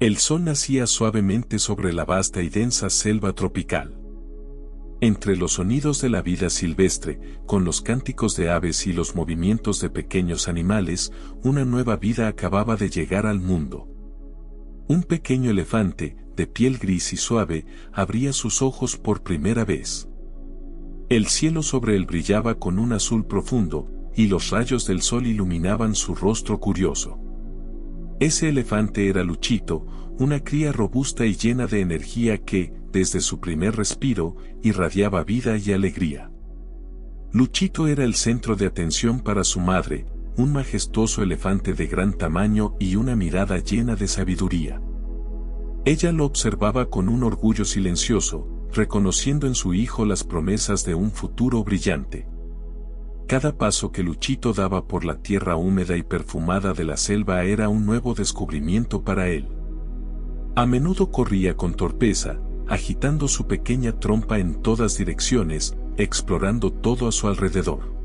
El sol nacía suavemente sobre la vasta y densa selva tropical. Entre los sonidos de la vida silvestre, con los cánticos de aves y los movimientos de pequeños animales, una nueva vida acababa de llegar al mundo. Un pequeño elefante, de piel gris y suave, abría sus ojos por primera vez. El cielo sobre él brillaba con un azul profundo, y los rayos del sol iluminaban su rostro curioso. Ese elefante era Luchito, una cría robusta y llena de energía que, desde su primer respiro, irradiaba vida y alegría. Luchito era el centro de atención para su madre, un majestuoso elefante de gran tamaño y una mirada llena de sabiduría. Ella lo observaba con un orgullo silencioso, reconociendo en su hijo las promesas de un futuro brillante. Cada paso que Luchito daba por la tierra húmeda y perfumada de la selva era un nuevo descubrimiento para él. A menudo corría con torpeza, agitando su pequeña trompa en todas direcciones, explorando todo a su alrededor.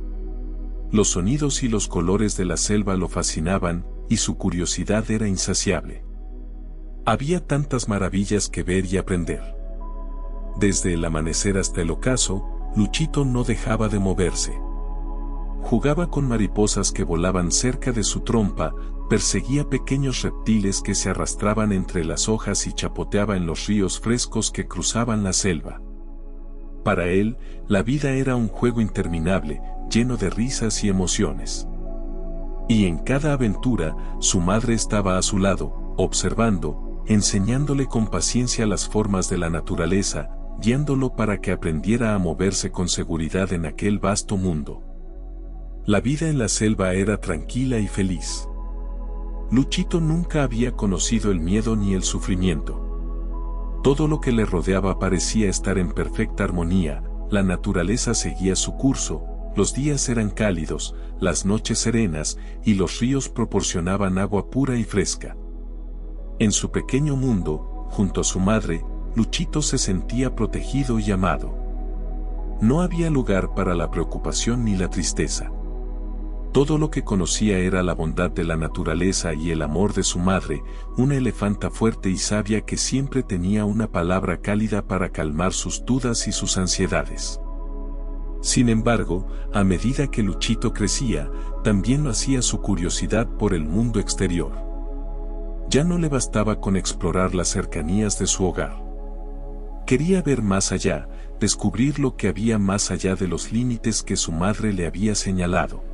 Los sonidos y los colores de la selva lo fascinaban, y su curiosidad era insaciable. Había tantas maravillas que ver y aprender. Desde el amanecer hasta el ocaso, Luchito no dejaba de moverse. Jugaba con mariposas que volaban cerca de su trompa, perseguía pequeños reptiles que se arrastraban entre las hojas y chapoteaba en los ríos frescos que cruzaban la selva. Para él, la vida era un juego interminable, lleno de risas y emociones. Y en cada aventura, su madre estaba a su lado, observando, enseñándole con paciencia las formas de la naturaleza, guiándolo para que aprendiera a moverse con seguridad en aquel vasto mundo. La vida en la selva era tranquila y feliz. Luchito nunca había conocido el miedo ni el sufrimiento. Todo lo que le rodeaba parecía estar en perfecta armonía, la naturaleza seguía su curso, los días eran cálidos, las noches serenas, y los ríos proporcionaban agua pura y fresca. En su pequeño mundo, junto a su madre, Luchito se sentía protegido y amado. No había lugar para la preocupación ni la tristeza. Todo lo que conocía era la bondad de la naturaleza y el amor de su madre, una elefanta fuerte y sabia que siempre tenía una palabra cálida para calmar sus dudas y sus ansiedades. Sin embargo, a medida que Luchito crecía, también lo hacía su curiosidad por el mundo exterior. Ya no le bastaba con explorar las cercanías de su hogar. Quería ver más allá, descubrir lo que había más allá de los límites que su madre le había señalado.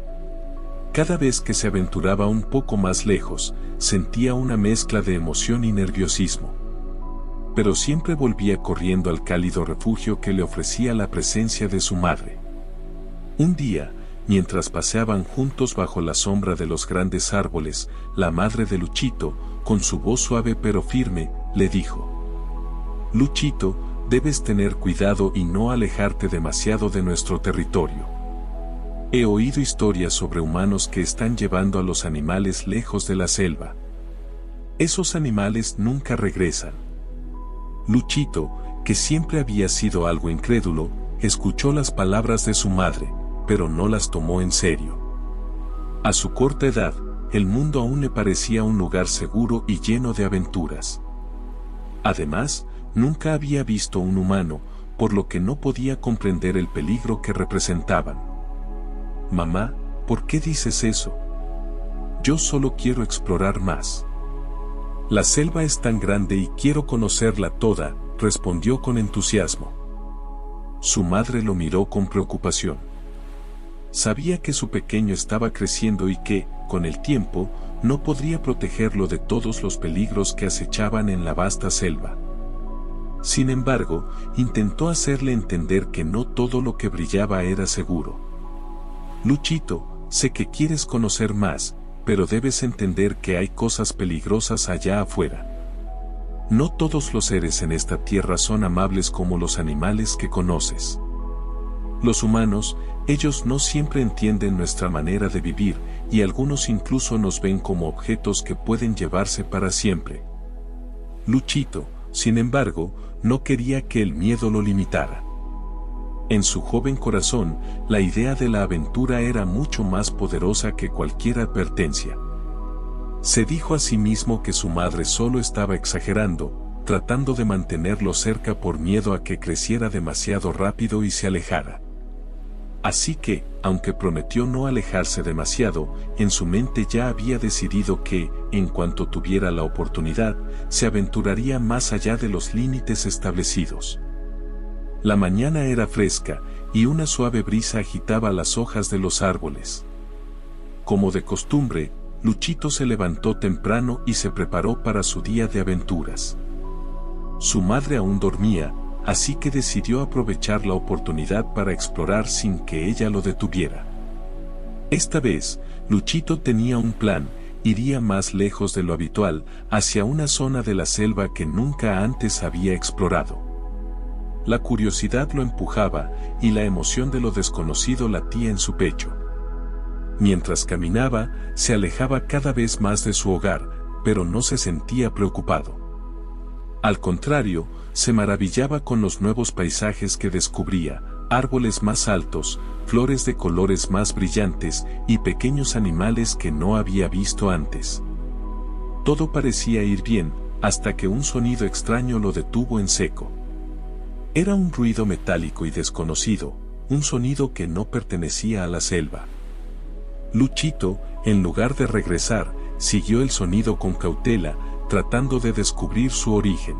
Cada vez que se aventuraba un poco más lejos, sentía una mezcla de emoción y nerviosismo. Pero siempre volvía corriendo al cálido refugio que le ofrecía la presencia de su madre. Un día, mientras paseaban juntos bajo la sombra de los grandes árboles, la madre de Luchito, con su voz suave pero firme, le dijo: «Luchito, debes tener cuidado y no alejarte demasiado de nuestro territorio. He oído historias sobre humanos que están llevando a los animales lejos de la selva. Esos animales nunca regresan». Luchito, que siempre había sido algo incrédulo, escuchó las palabras de su madre, pero no las tomó en serio. A su corta edad, el mundo aún le parecía un lugar seguro y lleno de aventuras. Además, nunca había visto un humano, por lo que no podía comprender el peligro que representaban. «Mamá, ¿por qué dices eso? Yo solo quiero explorar más. La selva es tan grande y quiero conocerla toda», respondió con entusiasmo. Su madre lo miró con preocupación. Sabía que su pequeño estaba creciendo y que, con el tiempo, no podría protegerlo de todos los peligros que acechaban en la vasta selva. Sin embargo, intentó hacerle entender que no todo lo que brillaba era seguro. «Luchito, sé que quieres conocer más, pero debes entender que hay cosas peligrosas allá afuera. No todos los seres en esta tierra son amables como los animales que conoces. Los humanos, ellos no siempre entienden nuestra manera de vivir, y algunos incluso nos ven como objetos que pueden llevarse para siempre». Luchito, sin embargo, no quería que el miedo lo limitara. En su joven corazón, la idea de la aventura era mucho más poderosa que cualquier advertencia. Se dijo a sí mismo que su madre solo estaba exagerando, tratando de mantenerlo cerca por miedo a que creciera demasiado rápido y se alejara. Así que, aunque prometió no alejarse demasiado, en su mente ya había decidido que, en cuanto tuviera la oportunidad, se aventuraría más allá de los límites establecidos. La mañana era fresca, y una suave brisa agitaba las hojas de los árboles. Como de costumbre, Luchito se levantó temprano y se preparó para su día de aventuras. Su madre aún dormía, así que decidió aprovechar la oportunidad para explorar sin que ella lo detuviera. Esta vez, Luchito tenía un plan: iría más lejos de lo habitual, hacia una zona de la selva que nunca antes había explorado. La curiosidad lo empujaba, y la emoción de lo desconocido latía en su pecho. Mientras caminaba, se alejaba cada vez más de su hogar, pero no se sentía preocupado. Al contrario, se maravillaba con los nuevos paisajes que descubría: árboles más altos, flores de colores más brillantes y pequeños animales que no había visto antes. Todo parecía ir bien, hasta que un sonido extraño lo detuvo en seco. Era un ruido metálico y desconocido, un sonido que no pertenecía a la selva. Luchito, en lugar de regresar, siguió el sonido con cautela, tratando de descubrir su origen.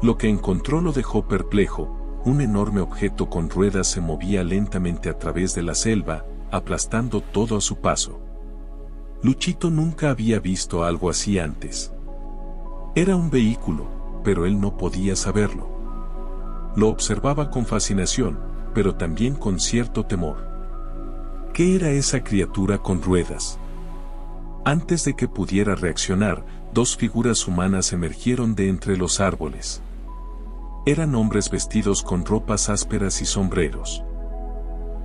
Lo que encontró lo dejó perplejo: un enorme objeto con ruedas se movía lentamente a través de la selva, aplastando todo a su paso. Luchito nunca había visto algo así antes. Era un vehículo, pero él no podía saberlo. Lo observaba con fascinación, pero también con cierto temor. ¿Qué era esa criatura con ruedas? Antes de que pudiera reaccionar, dos figuras humanas emergieron de entre los árboles. Eran hombres vestidos con ropas ásperas y sombreros.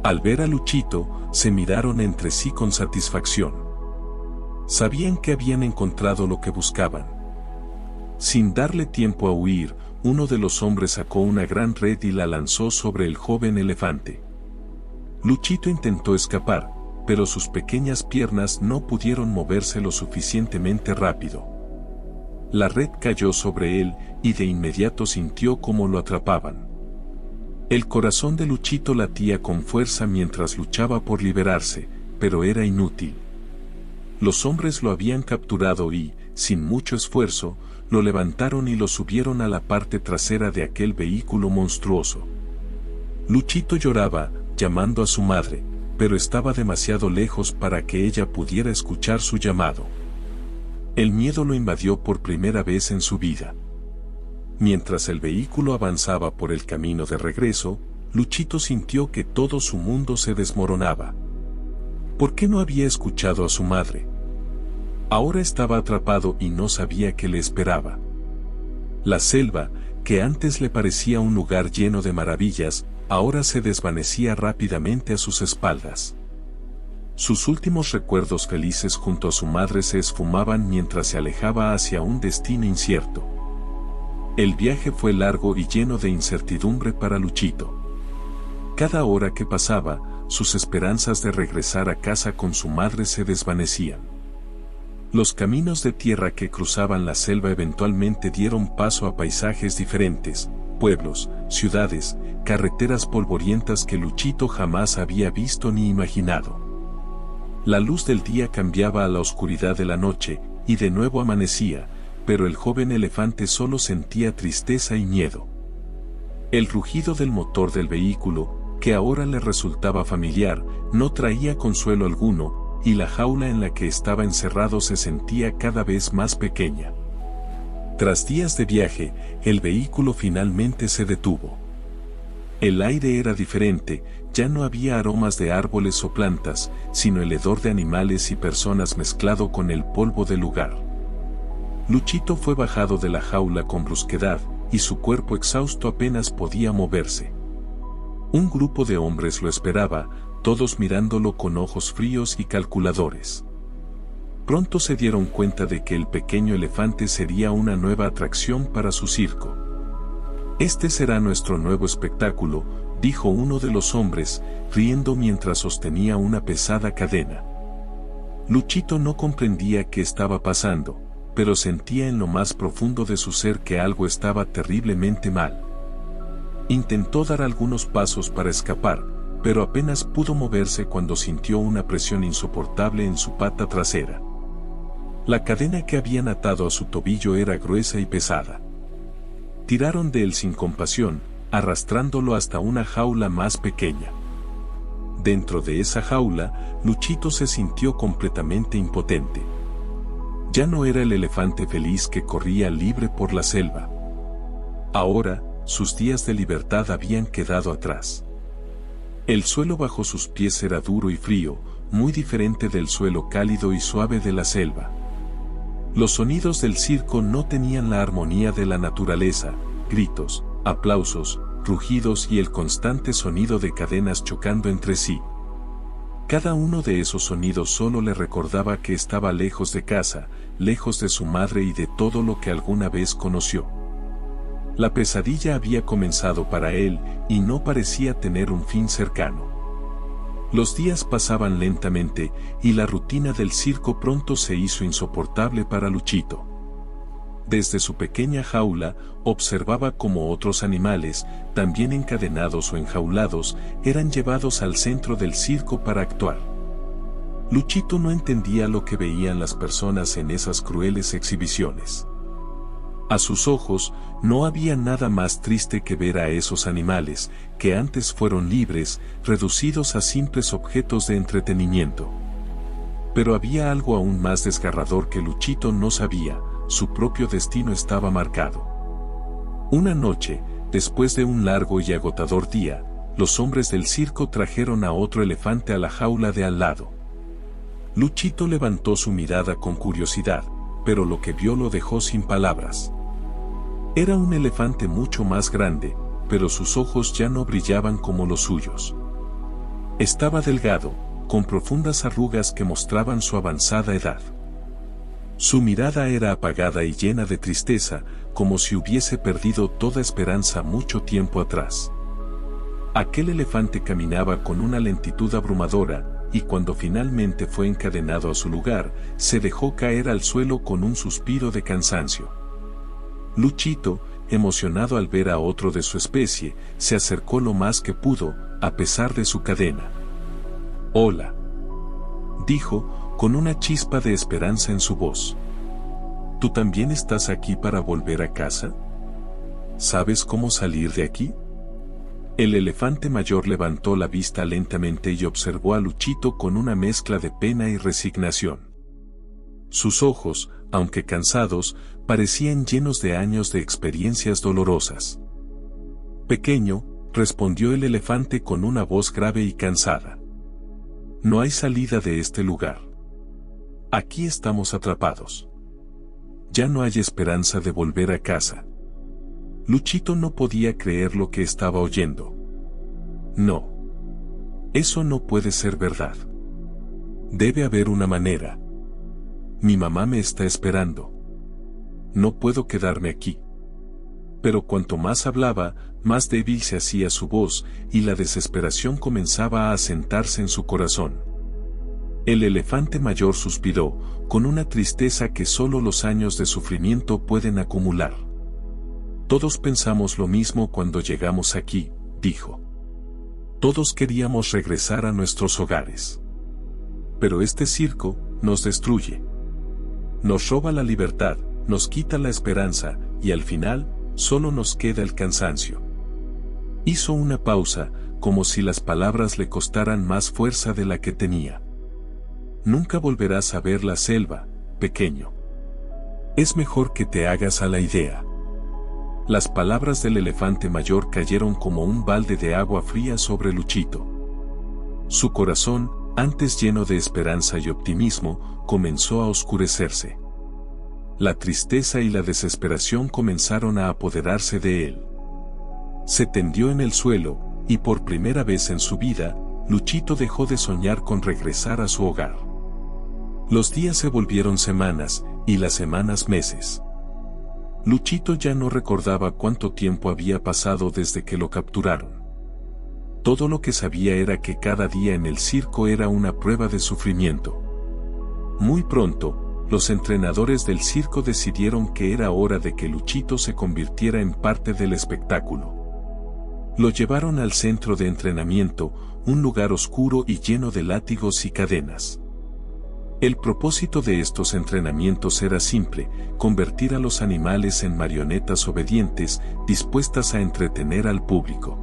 Al ver a Luchito, se miraron entre sí con satisfacción. Sabían que habían encontrado lo que buscaban. Sin darle tiempo a huir, uno de los hombres sacó una gran red y la lanzó sobre el joven elefante. Luchito intentó escapar, pero sus pequeñas piernas no pudieron moverse lo suficientemente rápido. La red cayó sobre él, y de inmediato sintió cómo lo atrapaban. El corazón de Luchito latía con fuerza mientras luchaba por liberarse, pero era inútil. Los hombres lo habían capturado y, sin mucho esfuerzo, lo levantaron y lo subieron a la parte trasera de aquel vehículo monstruoso. Luchito lloraba, llamando a su madre, pero estaba demasiado lejos para que ella pudiera escuchar su llamado. El miedo lo invadió por primera vez en su vida. Mientras el vehículo avanzaba por el camino de regreso, Luchito sintió que todo su mundo se desmoronaba. ¿Por qué no había escuchado a su madre? Ahora estaba atrapado y no sabía qué le esperaba. La selva, que antes le parecía un lugar lleno de maravillas, ahora se desvanecía rápidamente a sus espaldas. Sus últimos recuerdos felices junto a su madre se esfumaban mientras se alejaba hacia un destino incierto. El viaje fue largo y lleno de incertidumbre para Luchito. Cada hora que pasaba, sus esperanzas de regresar a casa con su madre se desvanecían. Los caminos de tierra que cruzaban la selva eventualmente dieron paso a paisajes diferentes: pueblos, ciudades, carreteras polvorientas que Luchito jamás había visto ni imaginado. La luz del día cambiaba a la oscuridad de la noche, y de nuevo amanecía, pero el joven elefante solo sentía tristeza y miedo. El rugido del motor del vehículo, que ahora le resultaba familiar, no traía consuelo alguno, y la jaula en la que estaba encerrado se sentía cada vez más pequeña. Tras días de viaje, el vehículo finalmente se detuvo. El aire era diferente, ya no había aromas de árboles o plantas, sino el hedor de animales y personas mezclado con el polvo del lugar. Luchito fue bajado de la jaula con brusquedad, y su cuerpo exhausto apenas podía moverse. Un grupo de hombres lo esperaba, todos mirándolo con ojos fríos y calculadores. Pronto se dieron cuenta de que el pequeño elefante sería una nueva atracción para su circo. «Este será nuestro nuevo espectáculo», dijo uno de los hombres, riendo mientras sostenía una pesada cadena. Luchito no comprendía qué estaba pasando, pero sentía en lo más profundo de su ser que algo estaba terriblemente mal. Intentó dar algunos pasos para escapar, pero apenas pudo moverse cuando sintió una presión insoportable en su pata trasera. La cadena que habían atado a su tobillo era gruesa y pesada. Tiraron de él sin compasión, arrastrándolo hasta una jaula más pequeña. Dentro de esa jaula, Luchito se sintió completamente impotente. Ya no era el elefante feliz que corría libre por la selva. Ahora, sus días de libertad habían quedado atrás. El suelo bajo sus pies era duro y frío, muy diferente del suelo cálido y suave de la selva. Los sonidos del circo no tenían la armonía de la naturaleza, gritos, aplausos, rugidos y el constante sonido de cadenas chocando entre sí. Cada uno de esos sonidos solo le recordaba que estaba lejos de casa, lejos de su madre y de todo lo que alguna vez conoció. La pesadilla había comenzado para él y no parecía tener un fin cercano. Los días pasaban lentamente y la rutina del circo pronto se hizo insoportable para Luchito. Desde su pequeña jaula, observaba cómo otros animales, también encadenados o enjaulados, eran llevados al centro del circo para actuar. Luchito no entendía lo que veían las personas en esas crueles exhibiciones. A sus ojos, no había nada más triste que ver a esos animales, que antes fueron libres, reducidos a simples objetos de entretenimiento. Pero había algo aún más desgarrador que Luchito no sabía: su propio destino estaba marcado. Una noche, después de un largo y agotador día, los hombres del circo trajeron a otro elefante a la jaula de al lado. Luchito levantó su mirada con curiosidad, pero lo que vio lo dejó sin palabras. Era un elefante mucho más grande, pero sus ojos ya no brillaban como los suyos. Estaba delgado, con profundas arrugas que mostraban su avanzada edad. Su mirada era apagada y llena de tristeza, como si hubiese perdido toda esperanza mucho tiempo atrás. Aquel elefante caminaba con una lentitud abrumadora, y cuando finalmente fue encadenado a su lugar, se dejó caer al suelo con un suspiro de cansancio. Luchito, emocionado al ver a otro de su especie, se acercó lo más que pudo, a pesar de su cadena. «Hola», dijo, con una chispa de esperanza en su voz. «¿Tú también estás aquí para volver a casa? ¿Sabes cómo salir de aquí?» El elefante mayor levantó la vista lentamente y observó a Luchito con una mezcla de pena y resignación. Sus ojos, aunque cansados, parecían llenos de años de experiencias dolorosas. «Pequeño», respondió el elefante con una voz grave y cansada. «No hay salida de este lugar. Aquí estamos atrapados. Ya no hay esperanza de volver a casa». Luchito no podía creer lo que estaba oyendo. «No. Eso no puede ser verdad. Debe haber una manera. Mi mamá me está esperando. No puedo quedarme aquí». Pero cuanto más hablaba, más débil se hacía su voz, y la desesperación comenzaba a asentarse en su corazón. El elefante mayor suspiró, con una tristeza que solo los años de sufrimiento pueden acumular. «Todos pensamos lo mismo cuando llegamos aquí», dijo. «Todos queríamos regresar a nuestros hogares. Pero este circo nos destruye. Nos roba la libertad, nos quita la esperanza, y al final, solo nos queda el cansancio». Hizo una pausa, como si las palabras le costaran más fuerza de la que tenía. «Nunca volverás a ver la selva, pequeño. Es mejor que te hagas a la idea». Las palabras del elefante mayor cayeron como un balde de agua fría sobre Luchito. Su corazón, antes lleno de esperanza y optimismo, comenzó a oscurecerse. La tristeza y la desesperación comenzaron a apoderarse de él. Se tendió en el suelo, y por primera vez en su vida, Luchito dejó de soñar con regresar a su hogar. Los días se volvieron semanas, y las semanas meses. Luchito ya no recordaba cuánto tiempo había pasado desde que lo capturaron. Todo lo que sabía era que cada día en el circo era una prueba de sufrimiento. Muy pronto, los entrenadores del circo decidieron que era hora de que Luchito se convirtiera en parte del espectáculo. Lo llevaron al centro de entrenamiento, un lugar oscuro y lleno de látigos y cadenas. El propósito de estos entrenamientos era simple: convertir a los animales en marionetas obedientes, dispuestas a entretener al público.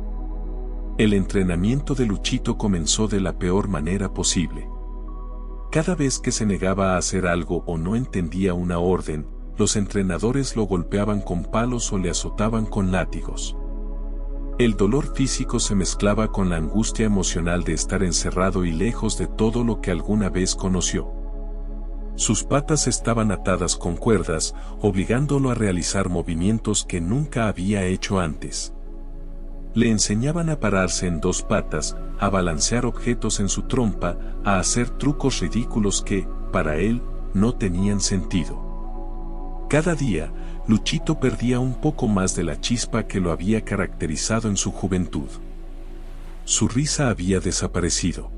El entrenamiento de Luchito comenzó de la peor manera posible. Cada vez que se negaba a hacer algo o no entendía una orden, los entrenadores lo golpeaban con palos o le azotaban con látigos. El dolor físico se mezclaba con la angustia emocional de estar encerrado y lejos de todo lo que alguna vez conoció. Sus patas estaban atadas con cuerdas, obligándolo a realizar movimientos que nunca había hecho antes. Le enseñaban a pararse en dos patas, a balancear objetos en su trompa, a hacer trucos ridículos que, para él, no tenían sentido. Cada día, Luchito perdía un poco más de la chispa que lo había caracterizado en su juventud. Su risa había desaparecido.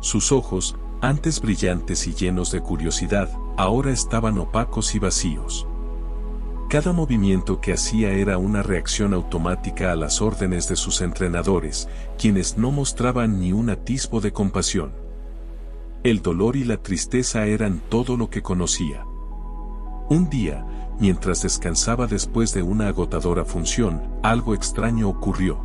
Sus ojos, antes brillantes y llenos de curiosidad, ahora estaban opacos y vacíos. Cada movimiento que hacía era una reacción automática a las órdenes de sus entrenadores, quienes no mostraban ni un atisbo de compasión. El dolor y la tristeza eran todo lo que conocía. Un día, mientras descansaba después de una agotadora función, algo extraño ocurrió.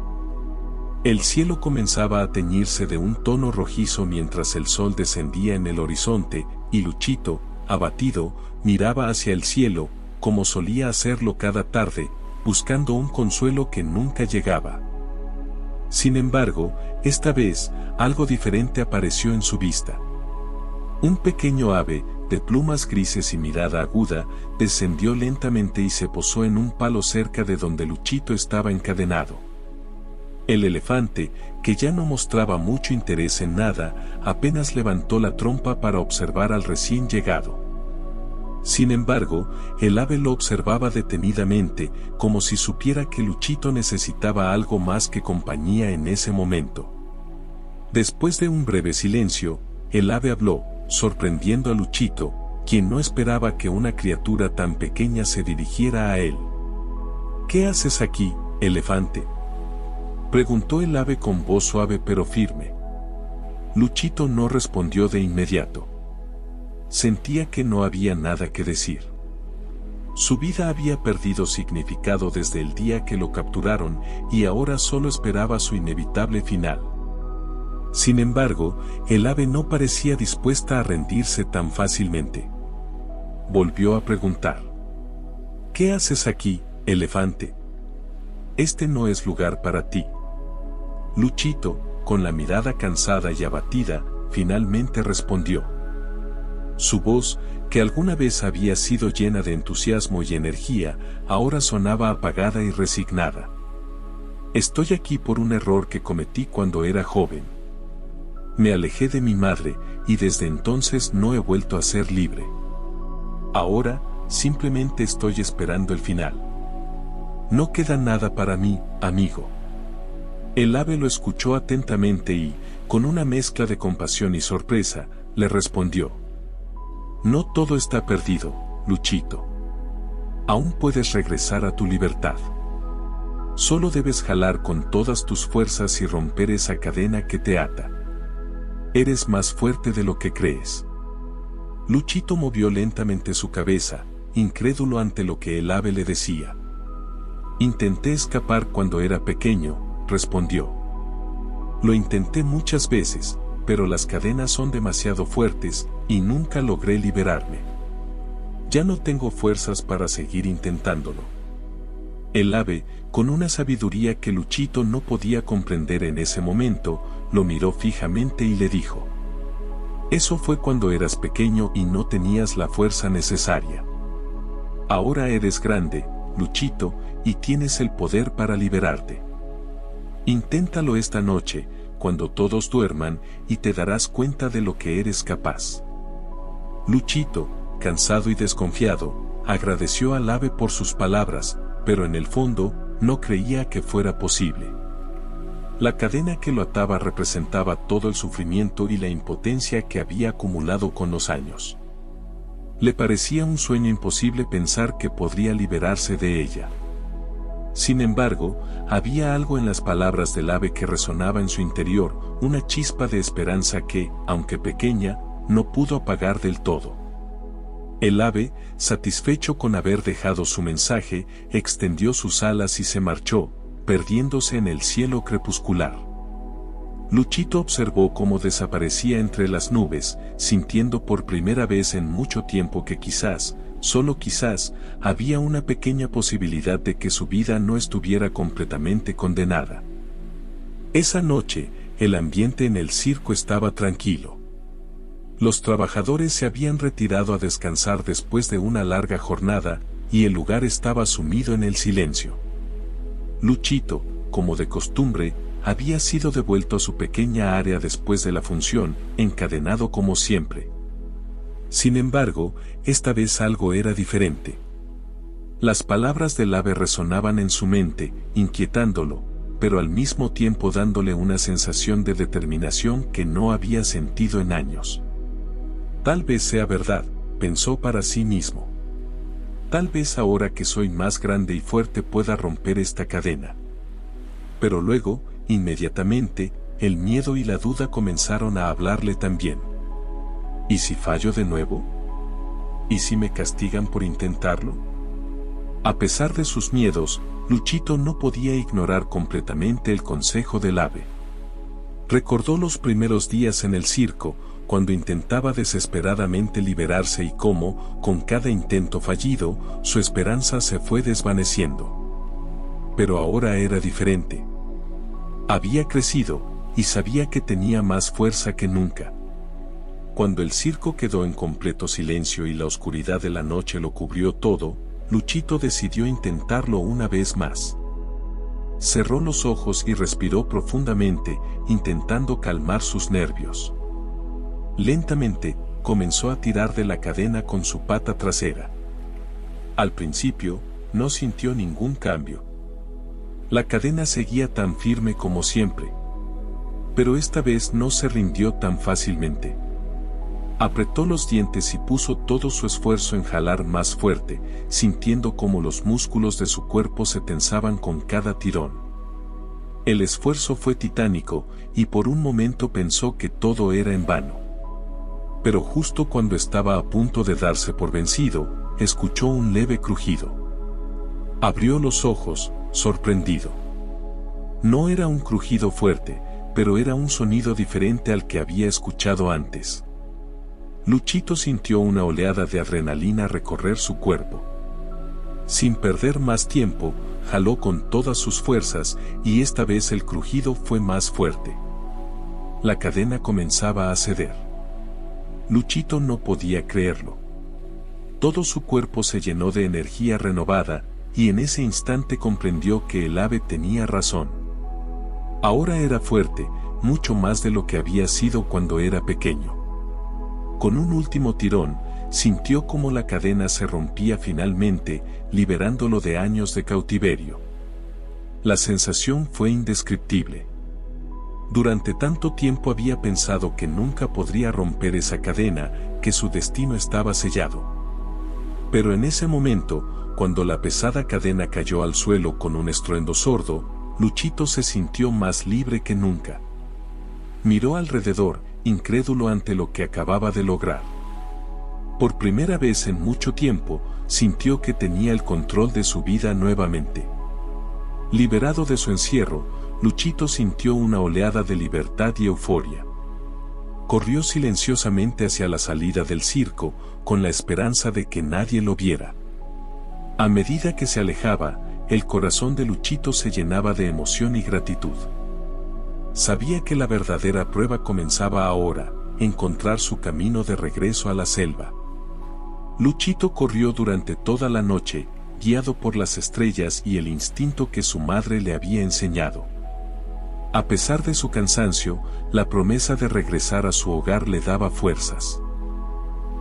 El cielo comenzaba a teñirse de un tono rojizo mientras el sol descendía en el horizonte, y Luchito, abatido, miraba hacia el cielo, como solía hacerlo cada tarde, buscando un consuelo que nunca llegaba. Sin embargo, esta vez, algo diferente apareció en su vista. Un pequeño ave, de plumas grises y mirada aguda, descendió lentamente y se posó en un palo cerca de donde Luchito estaba encadenado. El elefante, que ya no mostraba mucho interés en nada, apenas levantó la trompa para observar al recién llegado. Sin embargo, el ave lo observaba detenidamente, como si supiera que Luchito necesitaba algo más que compañía en ese momento. Después de un breve silencio, el ave habló, sorprendiendo a Luchito, quien no esperaba que una criatura tan pequeña se dirigiera a él. ¿Qué haces aquí, elefante?, preguntó el ave con voz suave pero firme. Luchito no respondió de inmediato. Sentía que no había nada que decir. Su vida había perdido significado desde el día que lo capturaron y ahora solo esperaba su inevitable final. Sin embargo, el ave no parecía dispuesta a rendirse tan fácilmente. Volvió a preguntar. ¿Qué haces aquí, elefante? Este no es lugar para ti. Luchito, con la mirada cansada y abatida, finalmente respondió. Su voz, que alguna vez había sido llena de entusiasmo y energía, ahora sonaba apagada y resignada. Estoy aquí por un error que cometí cuando era joven. Me alejé de mi madre, y desde entonces no he vuelto a ser libre. Ahora, simplemente estoy esperando el final. No queda nada para mí, amigo. El ave lo escuchó atentamente y, con una mezcla de compasión y sorpresa, le respondió. No todo está perdido, Luchito. Aún puedes regresar a tu libertad. Solo debes jalar con todas tus fuerzas y romper esa cadena que te ata. Eres más fuerte de lo que crees. Luchito movió lentamente su cabeza, incrédulo ante lo que el ave le decía. Intenté escapar cuando era pequeño, respondió. Lo intenté muchas veces, pero las cadenas son demasiado fuertes, y nunca logré liberarme. Ya no tengo fuerzas para seguir intentándolo. El ave, con una sabiduría que Luchito no podía comprender en ese momento, lo miró fijamente y le dijo. Eso fue cuando eras pequeño y no tenías la fuerza necesaria. Ahora eres grande, Luchito, y tienes el poder para liberarte. Inténtalo esta noche, cuando todos duerman, y te darás cuenta de lo que eres capaz. Luchito, cansado y desconfiado, agradeció al ave por sus palabras, pero en el fondo, no creía que fuera posible. La cadena que lo ataba representaba todo el sufrimiento y la impotencia que había acumulado con los años. Le parecía un sueño imposible pensar que podría liberarse de ella. Sin embargo, había algo en las palabras del ave que resonaba en su interior, una chispa de esperanza que, aunque pequeña, no pudo apagar del todo. El ave, satisfecho con haber dejado su mensaje, extendió sus alas y se marchó, perdiéndose en el cielo crepuscular. Luchito observó cómo desaparecía entre las nubes, sintiendo por primera vez en mucho tiempo que quizás, solo quizás, había una pequeña posibilidad de que su vida no estuviera completamente condenada. Esa noche, el ambiente en el circo estaba tranquilo. Los trabajadores se habían retirado a descansar después de una larga jornada, y el lugar estaba sumido en el silencio. Luchito, como de costumbre, había sido devuelto a su pequeña área después de la función, encadenado como siempre. Sin embargo, esta vez algo era diferente. Las palabras del ave resonaban en su mente, inquietándolo, pero al mismo tiempo dándole una sensación de determinación que no había sentido en años. Tal vez sea verdad, pensó para sí mismo. Tal vez ahora que soy más grande y fuerte pueda romper esta cadena. Pero luego, inmediatamente, el miedo y la duda comenzaron a hablarle también. ¿Y si fallo de nuevo? ¿Y si me castigan por intentarlo? A pesar de sus miedos, Luchito no podía ignorar completamente el consejo del ave. Recordó los primeros días en el circo, cuando intentaba desesperadamente liberarse y cómo, con cada intento fallido, su esperanza se fue desvaneciendo. Pero ahora era diferente. Había crecido, y sabía que tenía más fuerza que nunca. Cuando el circo quedó en completo silencio y la oscuridad de la noche lo cubrió todo, Luchito decidió intentarlo una vez más. Cerró los ojos y respiró profundamente, intentando calmar sus nervios. Lentamente, comenzó a tirar de la cadena con su pata trasera. Al principio, no sintió ningún cambio. La cadena seguía tan firme como siempre. Pero esta vez no se rindió tan fácilmente. Apretó los dientes y puso todo su esfuerzo en jalar más fuerte, sintiendo cómo los músculos de su cuerpo se tensaban con cada tirón. El esfuerzo fue titánico, y por un momento pensó que todo era en vano. Pero justo cuando estaba a punto de darse por vencido, escuchó un leve crujido. Abrió los ojos, sorprendido. No era un crujido fuerte, pero era un sonido diferente al que había escuchado antes. Luchito sintió una oleada de adrenalina recorrer su cuerpo. Sin perder más tiempo, jaló con todas sus fuerzas, y esta vez el crujido fue más fuerte. La cadena comenzaba a ceder. Luchito no podía creerlo. Todo su cuerpo se llenó de energía renovada, y en ese instante comprendió que el ave tenía razón. Ahora era fuerte, mucho más de lo que había sido cuando era pequeño. Con un último tirón, sintió como la cadena se rompía finalmente, liberándolo de años de cautiverio. La sensación fue indescriptible. Durante tanto tiempo había pensado que nunca podría romper esa cadena, que su destino estaba sellado. Pero en ese momento, cuando la pesada cadena cayó al suelo con un estruendo sordo, Luchito se sintió más libre que nunca. Miró alrededor, incrédulo ante lo que acababa de lograr. Por primera vez en mucho tiempo, sintió que tenía el control de su vida nuevamente. Liberado de su encierro, Luchito sintió una oleada de libertad y euforia. Corrió silenciosamente hacia la salida del circo, con la esperanza de que nadie lo viera. A medida que se alejaba, el corazón de Luchito se llenaba de emoción y gratitud. Sabía que la verdadera prueba comenzaba ahora, encontrar su camino de regreso a la selva. Luchito corrió durante toda la noche, guiado por las estrellas y el instinto que su madre le había enseñado. A pesar de su cansancio, la promesa de regresar a su hogar le daba fuerzas.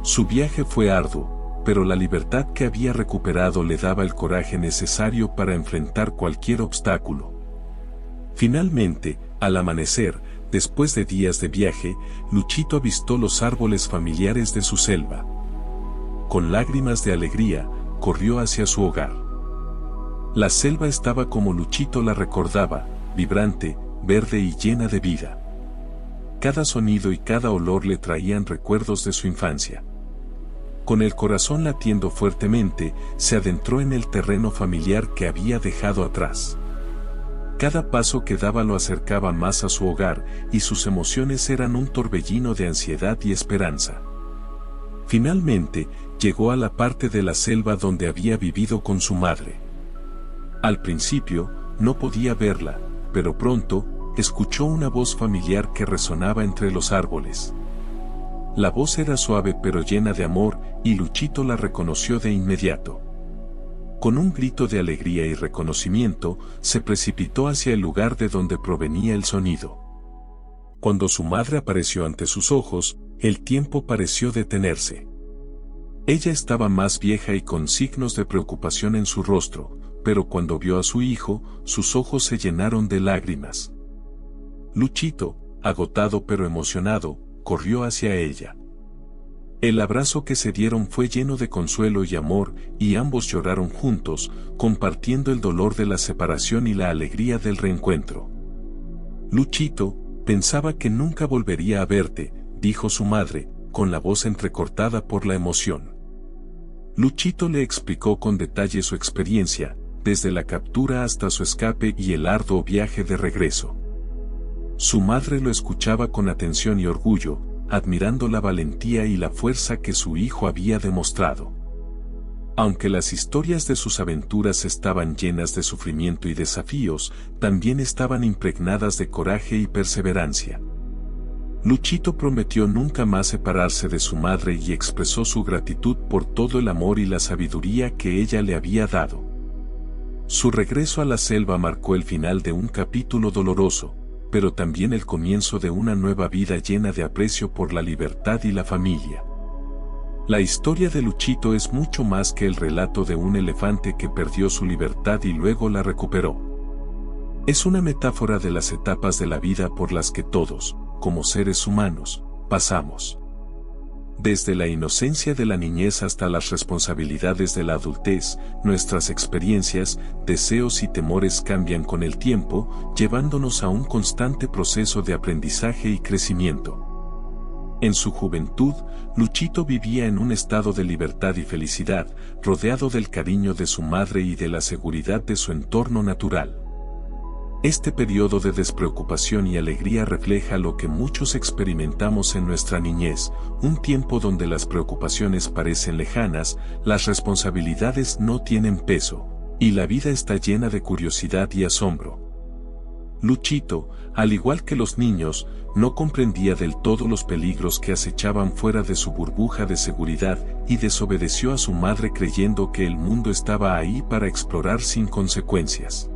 Su viaje fue arduo, pero la libertad que había recuperado le daba el coraje necesario para enfrentar cualquier obstáculo. Finalmente, Al amanecer, después de días de viaje, Luchito avistó los árboles familiares de su selva. Con lágrimas de alegría, corrió hacia su hogar. La selva estaba como Luchito la recordaba, vibrante, verde y llena de vida. Cada sonido y cada olor le traían recuerdos de su infancia. Con el corazón latiendo fuertemente, se adentró en el terreno familiar que había dejado atrás. Cada paso que daba lo acercaba más a su hogar, y sus emociones eran un torbellino de ansiedad y esperanza. Finalmente, llegó a la parte de la selva donde había vivido con su madre. Al principio, no podía verla, pero pronto, escuchó una voz familiar que resonaba entre los árboles. La voz era suave pero llena de amor, y Luchito la reconoció de inmediato. Con un grito de alegría y reconocimiento, se precipitó hacia el lugar de donde provenía el sonido. Cuando su madre apareció ante sus ojos, el tiempo pareció detenerse. Ella estaba más vieja y con signos de preocupación en su rostro, pero cuando vio a su hijo, sus ojos se llenaron de lágrimas. Luchito, agotado pero emocionado, corrió hacia ella. El abrazo que se dieron fue lleno de consuelo y amor, y ambos lloraron juntos, compartiendo el dolor de la separación y la alegría del reencuentro. Luchito, pensaba que nunca volvería a verte, dijo su madre, con la voz entrecortada por la emoción. Luchito le explicó con detalle su experiencia, desde la captura hasta su escape y el arduo viaje de regreso. Su madre lo escuchaba con atención y orgullo, admirando la valentía y la fuerza que su hijo había demostrado. Aunque las historias de sus aventuras estaban llenas de sufrimiento y desafíos, también estaban impregnadas de coraje y perseverancia. Luchito prometió nunca más separarse de su madre y expresó su gratitud por todo el amor y la sabiduría que ella le había dado. Su regreso a la selva marcó el final de un capítulo doloroso, pero también el comienzo de una nueva vida llena de aprecio por la libertad y la familia. La historia de Luchito es mucho más que el relato de un elefante que perdió su libertad y luego la recuperó. Es una metáfora de las etapas de la vida por las que todos, como seres humanos, pasamos. Desde la inocencia de la niñez hasta las responsabilidades de la adultez, nuestras experiencias, deseos y temores cambian con el tiempo, llevándonos a un constante proceso de aprendizaje y crecimiento. En su juventud, Luchito vivía en un estado de libertad y felicidad, rodeado del cariño de su madre y de la seguridad de su entorno natural. Este periodo de despreocupación y alegría refleja lo que muchos experimentamos en nuestra niñez, un tiempo donde las preocupaciones parecen lejanas, las responsabilidades no tienen peso, y la vida está llena de curiosidad y asombro. Luchito, al igual que los niños, no comprendía del todo los peligros que acechaban fuera de su burbuja de seguridad y desobedeció a su madre creyendo que el mundo estaba ahí para explorar sin consecuencias.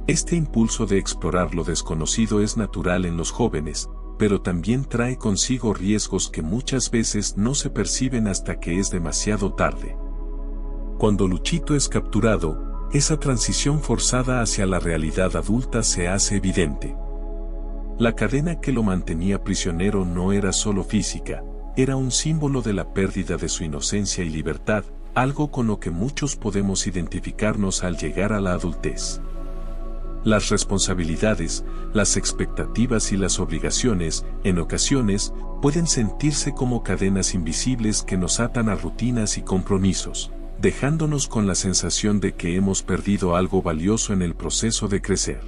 Este impulso de explorar lo desconocido es natural en los jóvenes, pero también trae consigo riesgos que muchas veces no se perciben hasta que es demasiado tarde. Cuando Luchito es capturado, esa transición forzada hacia la realidad adulta se hace evidente. La cadena que lo mantenía prisionero no era solo física, era un símbolo de la pérdida de su inocencia y libertad, algo con lo que muchos podemos identificarnos al llegar a la adultez. Las responsabilidades, las expectativas y las obligaciones, en ocasiones, pueden sentirse como cadenas invisibles que nos atan a rutinas y compromisos, dejándonos con la sensación de que hemos perdido algo valioso en el proceso de crecer.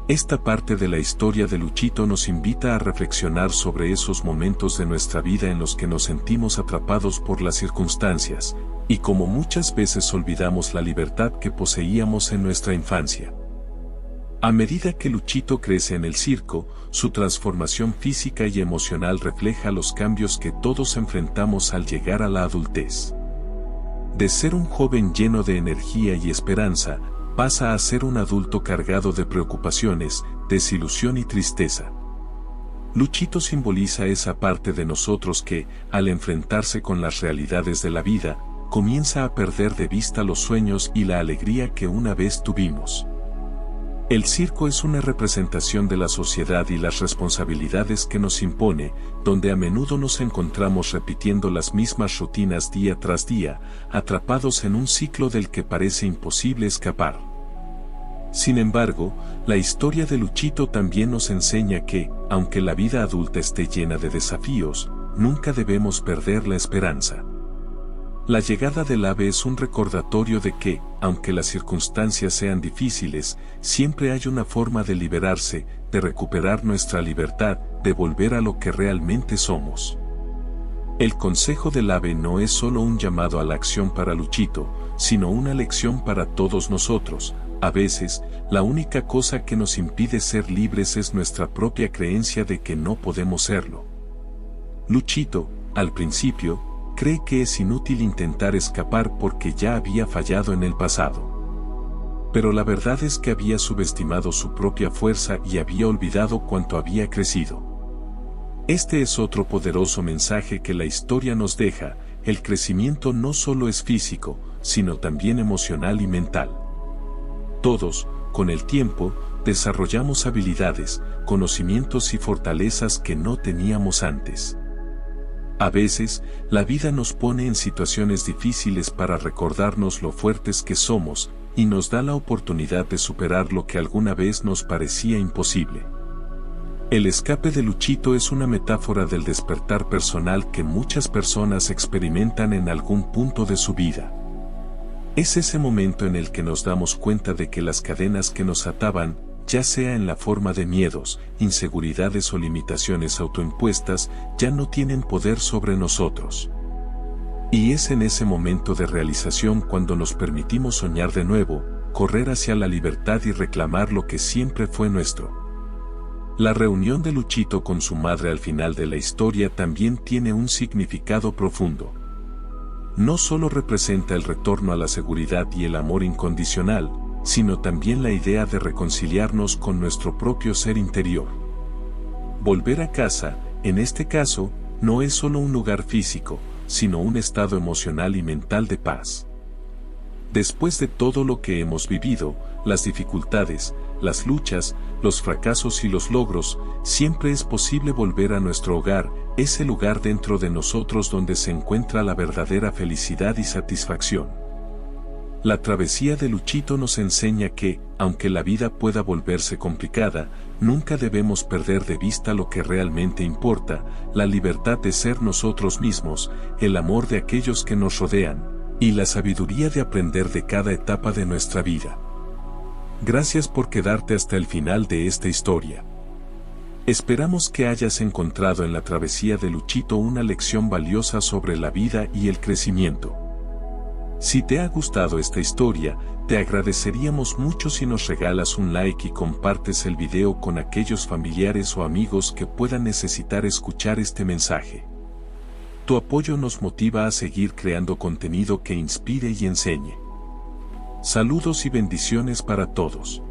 Esta parte de la historia de Luchito nos invita a reflexionar sobre esos momentos de nuestra vida en los que nos sentimos atrapados por las circunstancias, y cómo muchas veces olvidamos la libertad que poseíamos en nuestra infancia. A medida que Luchito crece en el circo, su transformación física y emocional refleja los cambios que todos enfrentamos al llegar a la adultez. De ser un joven lleno de energía y esperanza, pasa a ser un adulto cargado de preocupaciones, desilusión y tristeza. Luchito simboliza esa parte de nosotros que, al enfrentarse con las realidades de la vida, comienza a perder de vista los sueños y la alegría que una vez tuvimos. El circo es una representación de la sociedad y las responsabilidades que nos impone, donde a menudo nos encontramos repitiendo las mismas rutinas día tras día, atrapados en un ciclo del que parece imposible escapar. Sin embargo, la historia de Luchito también nos enseña que, aunque la vida adulta esté llena de desafíos, nunca debemos perder la esperanza. La llegada del ave es un recordatorio de que, aunque las circunstancias sean difíciles, siempre hay una forma de liberarse, de recuperar nuestra libertad, de volver a lo que realmente somos. El consejo del ave no es solo un llamado a la acción para Luchito, sino una lección para todos nosotros. A veces, la única cosa que nos impide ser libres es nuestra propia creencia de que no podemos serlo. Luchito, al principio, cree que es inútil intentar escapar porque ya había fallado en el pasado. Pero la verdad es que había subestimado su propia fuerza y había olvidado cuánto había crecido. Este es otro poderoso mensaje que la historia nos deja: el crecimiento no solo es físico, sino también emocional y mental. Todos, con el tiempo, desarrollamos habilidades, conocimientos y fortalezas que no teníamos antes. A veces, la vida nos pone en situaciones difíciles para recordarnos lo fuertes que somos, y nos da la oportunidad de superar lo que alguna vez nos parecía imposible. El escape de Luchito es una metáfora del despertar personal que muchas personas experimentan en algún punto de su vida. Es ese momento en el que nos damos cuenta de que las cadenas que nos ataban, ya sea en la forma de miedos, inseguridades o limitaciones autoimpuestas, ya no tienen poder sobre nosotros. Y es en ese momento de realización cuando nos permitimos soñar de nuevo, correr hacia la libertad y reclamar lo que siempre fue nuestro. La reunión de Luchito con su madre al final de la historia también tiene un significado profundo. No solo representa el retorno a la seguridad y el amor incondicional, sino también la idea de reconciliarnos con nuestro propio ser interior. Volver a casa, en este caso, no es solo un lugar físico, sino un estado emocional y mental de paz. Después de todo lo que hemos vivido, las dificultades, las luchas, los fracasos y los logros, siempre es posible volver a nuestro hogar, ese lugar dentro de nosotros donde se encuentra la verdadera felicidad y satisfacción. La travesía de Luchito nos enseña que, aunque la vida pueda volverse complicada, nunca debemos perder de vista lo que realmente importa: la libertad de ser nosotros mismos, el amor de aquellos que nos rodean, y la sabiduría de aprender de cada etapa de nuestra vida. Gracias por quedarte hasta el final de esta historia. Esperamos que hayas encontrado en la travesía de Luchito una lección valiosa sobre la vida y el crecimiento. Si te ha gustado esta historia, te agradeceríamos mucho si nos regalas un like y compartes el video con aquellos familiares o amigos que puedan necesitar escuchar este mensaje. Tu apoyo nos motiva a seguir creando contenido que inspire y enseñe. Saludos y bendiciones para todos.